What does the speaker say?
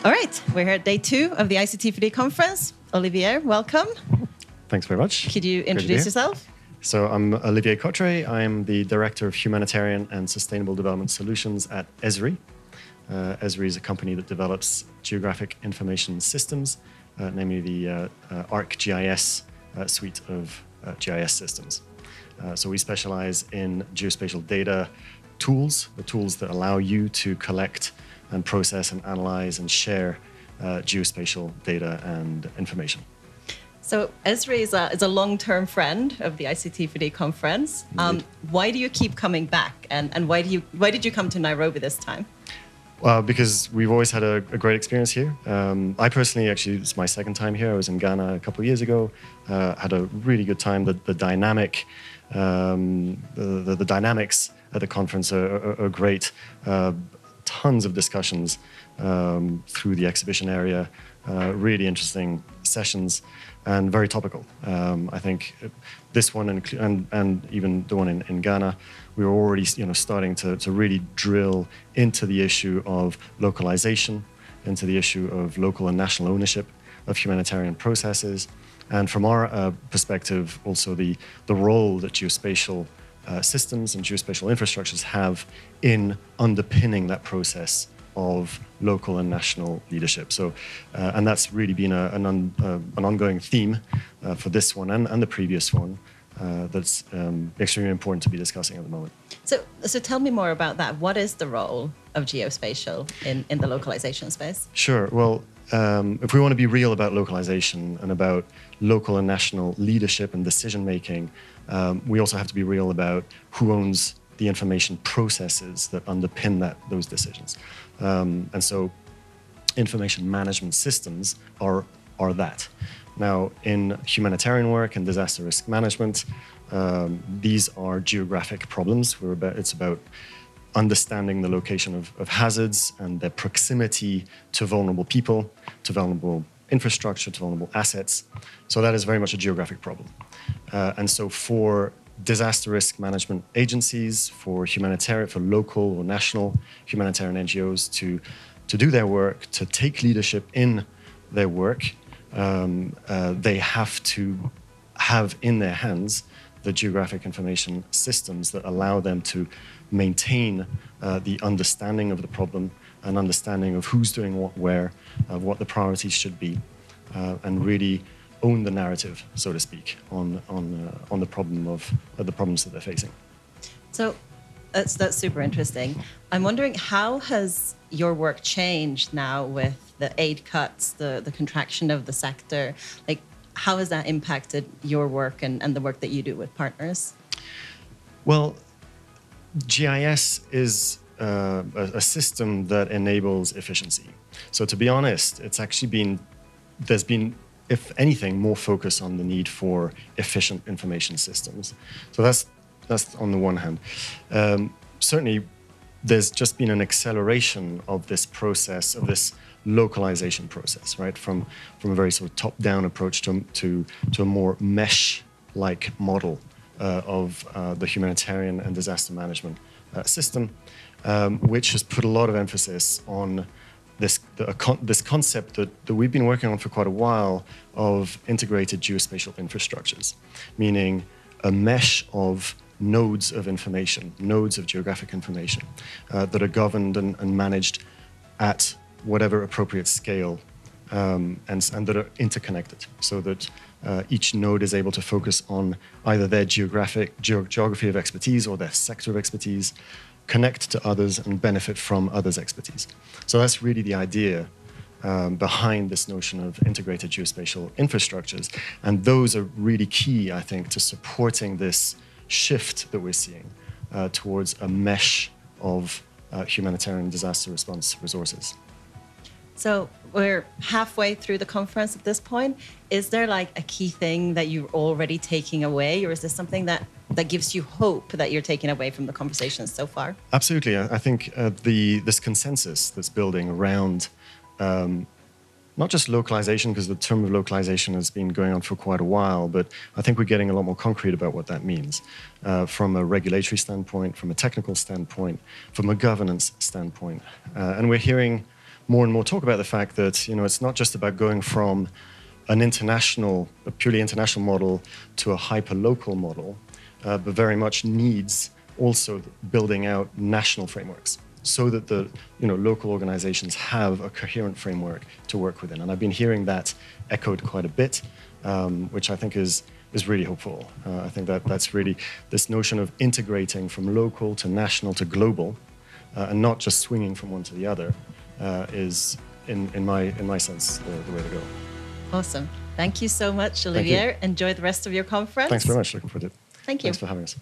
All right, we're here at day 2 of the ICT4D conference. Olivier, welcome. Thanks very much. Could you introduce yourself? So I'm Olivier Cottray. I'm the Director of Humanitarian and Sustainable Development Solutions at Esri. Esri is a company that develops geographic information systems, namely the ArcGIS suite of GIS systems. So we specialize in geospatial data tools, the tools that allow you to collect and process and analyze and share geospatial data and information. So Esri is a long-term friend of the ICT4D conference. Why do you keep coming back, and why did you come to Nairobi this time? Because we've always had a great experience here. I personally, actually, it's my second time here. I was in Ghana a couple of years ago. Had a really good time. The dynamics at the conference are great. Tons of discussions through the exhibition area. Really interesting sessions and very topical. I think this one and even the one in Ghana, we were already starting to really drill into the issue of localization, into the issue of local and national ownership of humanitarian processes, and from our perspective, also the role that geospatial systems and geospatial infrastructures have in underpinning that process of local and national leadership. So, and that's really been an ongoing theme for this one and the previous one that's extremely important to be discussing at the moment. So tell me more about that. What is the role of geospatial in the localization space? Sure. Well, if we want to be real about localization and about local and national leadership and decision making, we also have to be real about who owns the information processes that underpin those decisions. And so information management systems are that. Now, in humanitarian work and disaster risk management, these are geographic problems. It's about understanding the location of hazards and their proximity to vulnerable people, to vulnerable infrastructure, to vulnerable assets. So that is very much a geographic problem. And so for disaster risk management agencies, for local or national humanitarian NGOs to do their work, to take leadership in their work, they have to have in their hands the geographic information systems that allow them to maintain the understanding of the problem, an understanding of who's doing what where, of what the priorities should be, and really own the narrative, so to speak, on the problems that they're facing. So that's super interesting. I'm wondering, how has your work changed now with the aid cuts, the contraction of the sector? Like, how has that impacted your work and the work that you do with partners? Well, GIS is a system that enables efficiency. So to be honest, there's been, if anything, more focus on the need for efficient information systems. So that's on the one hand. Certainly, there's just been an acceleration of this process, of this localization process, right? From a very sort of top-down approach to a more mesh-like model of the humanitarian and disaster management system, which has put a lot of emphasis on this concept that we've been working on for quite a while of integrated geospatial infrastructures, meaning a mesh of nodes of information, nodes of geographic information that are governed and managed at whatever appropriate scale and that are interconnected, so that each node is able to focus on either their geography of expertise or their sector of expertise, connect to others and benefit from others' expertise. So that's really the idea behind this notion of integrated geospatial infrastructures. And those are really key, I think, to supporting this shift that we're seeing towards a mesh of humanitarian disaster response resources. So we're halfway through the conference at this point. Is there like a key thing that you're already taking away, or is this something that gives you hope that you're taking away from the conversations so far? Absolutely. I think this consensus that's building around not just localization, because the term of localization has been going on for quite a while, but I think we're getting a lot more concrete about what that means from a regulatory standpoint, from a technical standpoint, from a governance standpoint. And we're hearing more and more talk about the fact that, you know, it's not just about going from a purely international model to a hyper-local model, but very much needs also building out national frameworks so that the, you know, local organizations have a coherent framework to work within. And I've been hearing that echoed quite a bit, which I think is really hopeful. I think that's really this notion of integrating from local to national to global, and not just swinging from one to the other, is, in my sense, the way to go. Awesome. Thank you so much, Olivier. Enjoy the rest of your conference. Thanks very much. Looking forward to it. Thank you. Thanks for having us.